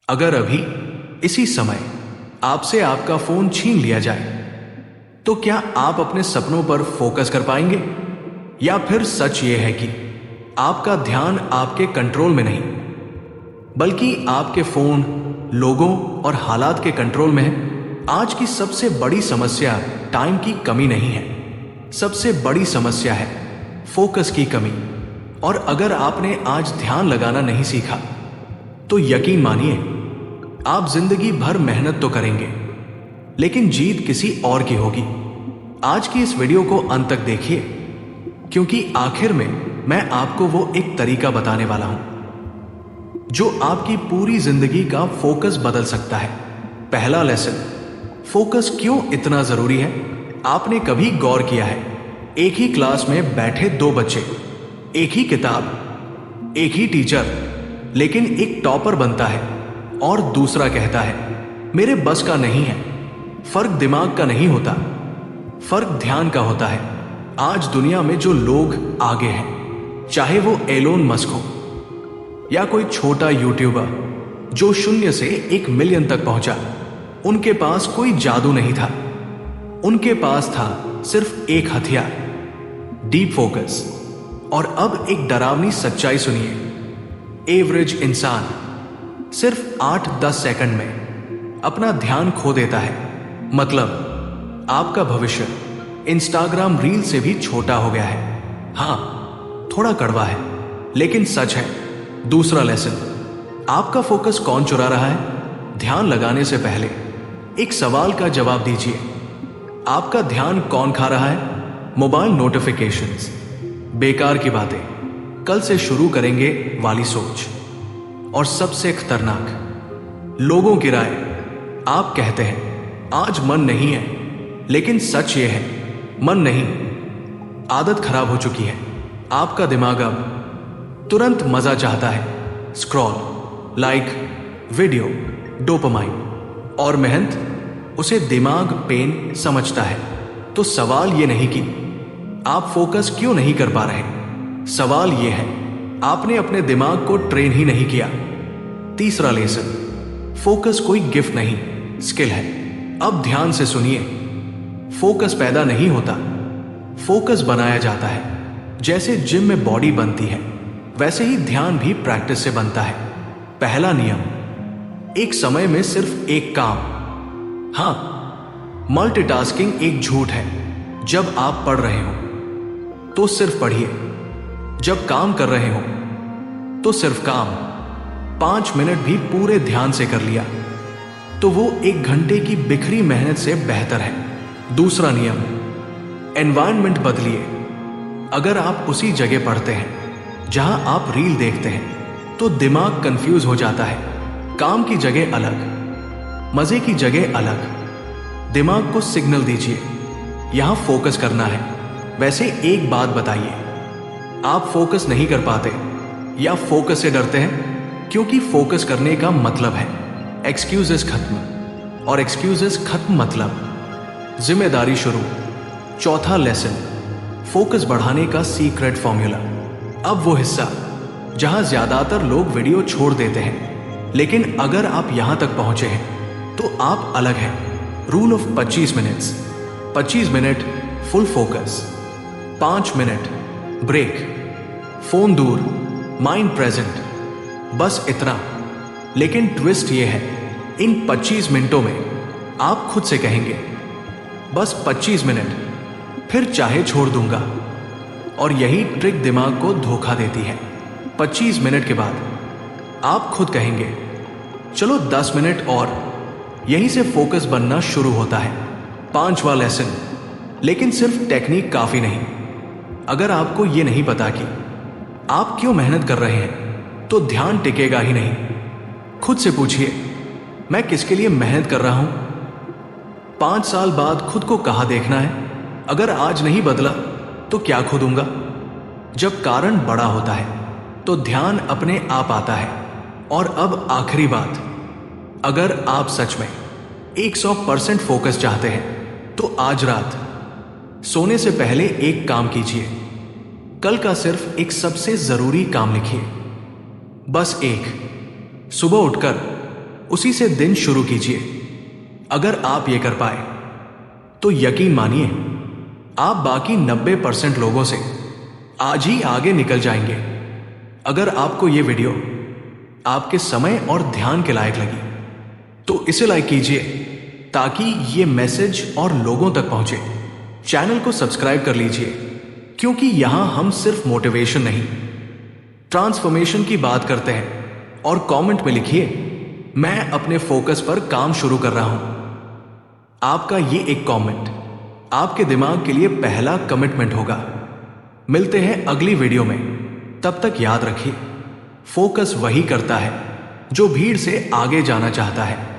अगर अभी इसी समय आपसे आपका फोन छीन लिया जाए तो क्या आप अपने सपनों पर फोकस कर पाएंगे? या फिर सच ये है कि आपका ध्यान आपके कंट्रोल में नहीं बल्कि आपके फोन, लोगों और हालात के कंट्रोल में है? आज की सबसे बड़ी समस्या टाइम की कमी नहीं है, सबसे बड़ी समस्या है फोकस की कमी। और अगर आपने आज ध्यान लगाना नहीं सीखा तो यकीन मानिए आप जिंदगी भर मेहनत तो करेंगे लेकिन जीत किसी और की होगी। आज की इस वीडियो को अंत तक देखिए क्योंकि आखिर में मैं आपको वो एक तरीका बताने वाला हूं जो आपकी पूरी जिंदगी का फोकस बदल सकता है। पहला लेसन, फोकस क्यों इतना जरूरी है। आपने कभी गौर किया है, एक ही क्लास में बैठे दो बच्चे, एक ही किताब, एक ही टीचर, लेकिन एक टॉपर बनता है और दूसरा कहता है मेरे बस का नहीं है। फर्क दिमाग का नहीं होता, फर्क ध्यान का होता है। आज दुनिया में जो लोग आगे हैं, चाहे वो एलोन मस्क हो या कोई छोटा यूट्यूबर जो 0 से 1 मिलियन तक पहुंचा, उनके पास कोई जादू नहीं था, उनके पास था सिर्फ एक हथियार, डीप फोकस। और अब एक डरावनी सच्चाई सुनिए, एवरेज इंसान सिर्फ 8-10 सेकंड में अपना ध्यान खो देता है। मतलब आपका भविष्य इंस्टाग्राम रील से भी छोटा हो गया है। हां, थोड़ा कड़वा है लेकिन सच है। दूसरा लेसन, आपका फोकस कौन चुरा रहा है? ध्यान लगाने से पहले एक सवाल का जवाब दीजिए, आपका ध्यान कौन खा रहा है? मोबाइल नोटिफिकेशंस, बेकार की बातें, कल से शुरू करेंगे वाली सोच, और सबसे खतरनाक लोगों की राय। आप कहते हैं आज मन नहीं है, लेकिन सच ये है मन नहीं, आदत खराब हो चुकी है। आपका दिमाग अब तुरंत मजा चाहता है, स्क्रॉल, लाइक, वीडियो, डोपामाइन, और मेहनत उसे दिमाग पेन समझता है। तो सवाल ये नहीं कि आप फोकस क्यों नहीं कर पा रहे, सवाल यह है आपने अपने दिमाग को ट्रेन ही नहीं किया। तीसरा लेसन, फोकस कोई गिफ्ट नहीं, स्किल है। अब ध्यान से सुनिए, फोकस पैदा नहीं होता, फोकस बनाया जाता है। जैसे जिम में बॉडी बनती है, वैसे ही ध्यान भी प्रैक्टिस से बनता है। पहला नियम, एक समय में सिर्फ एक काम। हां, मल्टीटास्किंग एक झूठ है। जब आप पढ़ रहे हो तो सिर्फ पढ़िए, जब काम कर रहे हो तो सिर्फ काम। 5 मिनट भी पूरे ध्यान से कर लिया तो वो 1 घंटे की बिखरी मेहनत से बेहतर है। दूसरा नियम, एनवायरनमेंट बदलिए। अगर आप उसी जगह पढ़ते हैं जहां आप रील देखते हैं तो दिमाग कंफ्यूज हो जाता है। काम की जगह अलग, मजे की जगह अलग। दिमाग को सिग्नल दीजिए यहां फोकस करना है। वैसे एक बात बताइए, आप फोकस नहीं कर पाते या फोकस से डरते हैं? क्योंकि फोकस करने का मतलब है एक्सक्यूजेस खत्म, और एक्सक्यूजेस खत्म मतलब जिम्मेदारी शुरू। चौथा लेसन, फोकस बढ़ाने का सीक्रेट फॉर्मूला। अब वो हिस्सा जहां ज्यादातर लोग वीडियो छोड़ देते हैं, लेकिन अगर आप यहां तक पहुंचे हैं तो आप अलग हैं। Rule of 25 minutes. 25 minute full focus, 5 minute break, phone दूर, माइंड प्रेजेंट, बस इतना। लेकिन ट्विस्ट ये है, इन 25 मिनटों में आप खुद से कहेंगे बस 25 मिनट, फिर चाहे छोड़ दूंगा। और यही ट्रिक दिमाग को धोखा देती है। 25 मिनट के बाद आप खुद कहेंगे चलो 10 मिनट और। यहीं से फोकस बनना शुरू होता है। 5वां लेसन, लेकिन सिर्फ टेक्निक काफी नहीं। अगर आपको यह नहीं पता कि आप क्यों मेहनत कर रहे हैं तो ध्यान टिकेगा ही नहीं। खुद से पूछिए, मैं किसके लिए मेहनत कर रहा हूं? 5 साल बाद खुद को कहां देखना है? अगर आज नहीं बदला तो क्या खो दूंगा? जब कारण बड़ा होता है तो ध्यान अपने आप आता है। और अब आखिरी बात, अगर आप सच में 100% फोकस चाहते हैं तो आज रात सोने से पहले एक काम कीजिए। कल का सिर्फ एक सबसे जरूरी काम लिखिए, बस एक। सुबह उठकर उसी से दिन शुरू कीजिए। अगर आप ये कर पाए तो यकीन मानिए आप बाकी 90% लोगों से आज ही आगे निकल जाएंगे। अगर आपको ये वीडियो आपके समय और ध्यान के लायक लगी तो इसे लाइक कीजिए ताकि ये मैसेज और लोगों तक पहुंचे। चैनल को सब्सक्राइब कर लीजिए क्योंकि यहां हम सिर्फ मोटिवेशन नहीं, ट्रांसफॉर्मेशन की बात करते हैं। और कमेंट में लिखिए, मैं अपने फोकस पर काम शुरू कर रहा हूं। आपका ये एक कमेंट आपके दिमाग के लिए पहला कमिटमेंट होगा। मिलते हैं अगली वीडियो में। तब तक याद रखिए, फोकस वही करता है जो भीड़ से आगे जाना चाहता है।